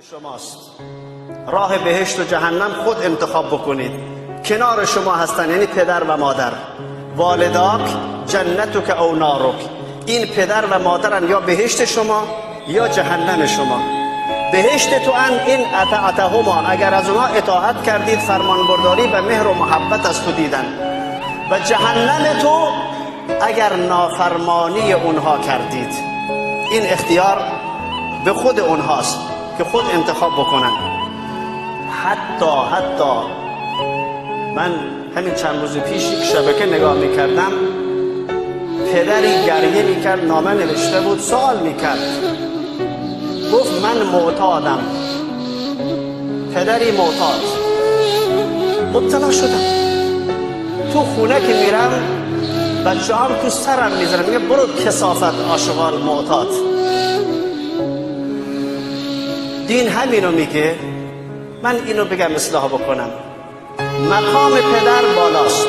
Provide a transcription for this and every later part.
شماست. راه بهشت و جهنم خود انتخاب بکنید. کنار شما هستن، یعنی پدر و مادر. والداک جنتک او نارک. این پدر و مادرن، یا بهشت شما یا جهنم شما. بهشت تو ان این اطاعتهما، اگر از اونها اطاعت کردید، فرمانبرداری و مهر و محبت از تو دیدن. و جهنم تو اگر نافرمانی اونها کردید. این اختیار به خود اونهاست که خود انتخاب بکنن. حتی من همین چند روز پیش یک شبکه نگاه میکردم، پدری گریه میکرد، نامه نوشته بود، سوال میکرد، گفت من معتادم. پدری معتاد. مبتلا شدم، تو خونه که میرم بچه هم تو سرم میذارم، میگه برو کثافت آشغال معتاد. دین همینو میگه. من اینو بگم اصلاح بکنم. مقام پدر بالاست.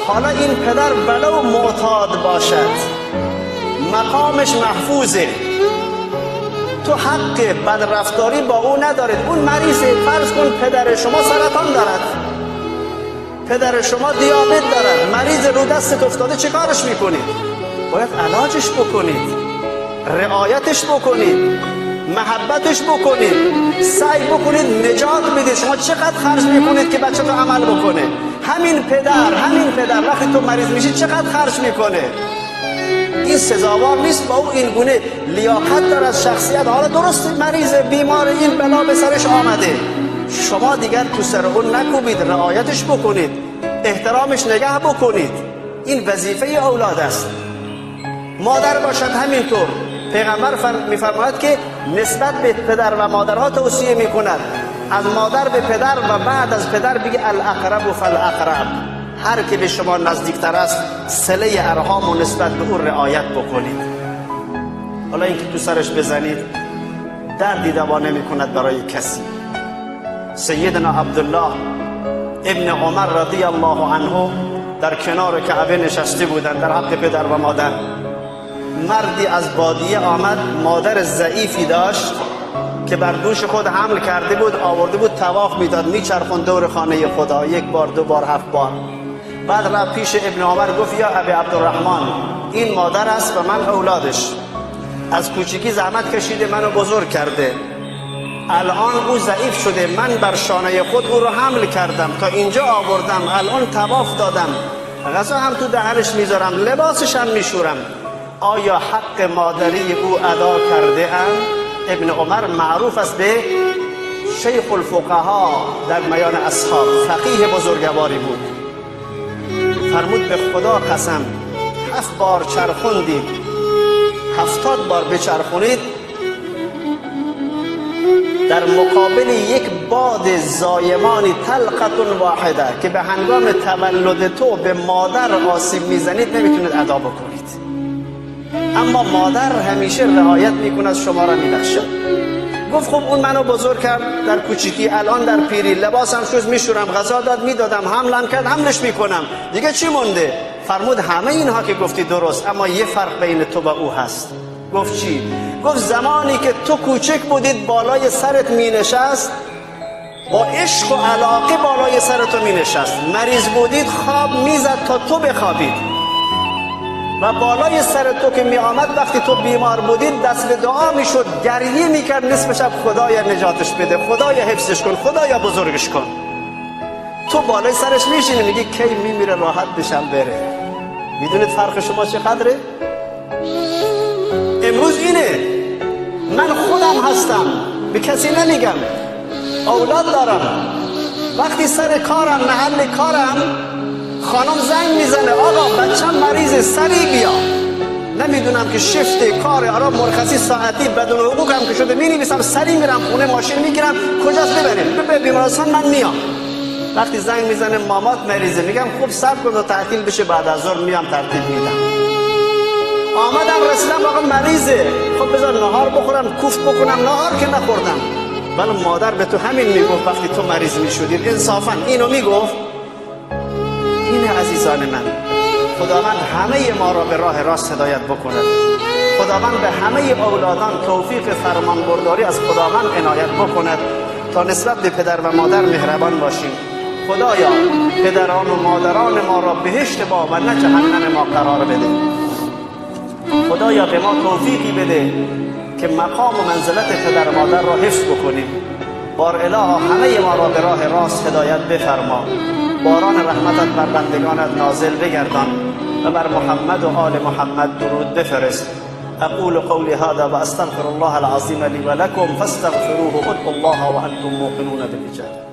حالا این پدر ولو معتاد باشد مقامش محفوظه. تو حق بدرفتاری با او ندارید. اون مریضه. فرض کن پدر شما سرطان دارد، پدر شما دیابت دارد، مریض رو دستت افتاده، چه کارش میکنید؟ باید علاجش بکنید، رعایتش بکنید، محبتش بکنید، سعی بکنید نجات بدید. شما چقدر خرج میکنید که بچه تو عمل بکنه؟ همین پدر وقتی تو مریض میشی چقدر خرج میکنه؟ این سزاوار نیست با او این گونه لیاقت داره از شخصیت. حالا درست مریض بیمار، این بلا به سرش آمده، شما دیگر تو سر اون نکوبید، رعایتش بکنید، احترامش نگه بکنید. این وظیفه اولاد است. مادر باشد همینطور. پیغمبر میفرماید که نسبت به پدر و مادرها توصیه میکند، از مادر به پدر و بعد از پدر بگی الاقرب فالاقرب. هر که به شما نزدیکتر است صله ارحام و نسبت به او رعایت بکنید. حالا اینکه تو سرش بزنید دردی دوا نمیکند برای کسی. سیدنا عبدالله ابن عمر رضی الله عنه در کنار کعبه نشسته بودند در حق پدر و مادر. مردی از بادیه آمد، مادر ضعیفی داشت که بر دوش خود حمل کرده بود، آورده بود طواف میداد، میچرخوند دور خانه خدا، 1 بار 2 بار 7 بار. بعد رفت پیش ابن عمر، گفت یا ابی عبدالرحمن، این مادر است و من اولادش. از کوچکی زحمت کشیده، منو بزرگ کرده، الان او ضعیف شده، من بر شانه خود او رو حمل کردم تا اینجا آوردم، الان طواف دادم، غذا هم تو دهنش میذارم، لباسش هم میشورم، آیا حق مادری او ادا کرده ام؟ ابن عمر معروف است به شیخ الفقها در میان اصحاب، فقیه بزرگواری بود. فرمود به خدا قسم 7 بار چرخوندید، 70 بار بچرخونید، در مقابل یک باد زایمانی طلقه واحده که به هنگام تولد تو به مادر آسیب میزنید نمیتونید ادا بکنید. اما مادر همیشه رعایت میکند، شما را میبخشد. گفت خب اون منو بزرگ کرد در کوچیکی، الان در پیری لباسم شوز میشورم، غذا داد میدادم، حملم کرد حملش میکنم، دیگه چی مونده؟ فرمود همه اینها که گفتی درست، اما یه فرق بین تو و او هست. گفت چی؟ گفت زمانی که تو کوچک بودید بالای سرت مینشست، با عشق و علاقه بالای سرت مینشست، مریض بودید خواب میزد تا تو بخوابید، و بالای سر تو که می آمد وقتی تو بیمار بودید دست به دعا می شد، گریه می کرد نصف شب، خدایا نجاتش بده، خدایا حفظش کن، خدایا بزرگش کن. تو بالای سرش میشینی میگی کی میمیره راحت بشم بره. میدونید فرق شما چقدره؟ امروز اینه. من خودم هستم، به کسی نمیگم، اولاد دارم، وقتی سر کارم، محل کارم، خانم زنگ میزنه آقا بچم مریضه سری بیا، نمیدونم که شفت کار آرام مرخصی ساعتی بدون حقوق هم که شده، مینویسم سری میرم خونه، ماشین میگیرم، کجاست ببریم؟ به بیمارستان من میام. وقتی زنگ میزنه مامات مریضه، میگم خب صبر کن تا تعطیل بشه، بعد از ظهر میام ترتیب میدم. آمدم رسیدم آقا مریضه، خب بذار نهار بخورم، کوفت بکنم، نهار که نخوردم. ولی مادر به تو همین میگفت وقتی تو مریض میشدی، انصافا اینو میگفت. اینه عزیزان من، خداوند همه ما را به راه راست هدایت بکند. خداوند به همه اولادان توفیق فرمانبرداری از خداوند عنایت بکند تا نسبت به پدر و مادر مهربان باشیم. خدایا پدران و مادران ما را بهشت با و نه جهنم ما قرار بده. خدایا به ما توفیقی بده که مقام و منزلت پدر و مادر را حفظ بکنیم. بار اله همه ما را به راه راست هدایت بفرما. باران رحمتت بر بندگانت نازل بگردان و بر محمد و آل محمد درود بفرست. اقول قولی هذا و استغفر الله العظیم لی و لکم فاستغفروه. ادعوا الله و انتم موقنون بالاجابه.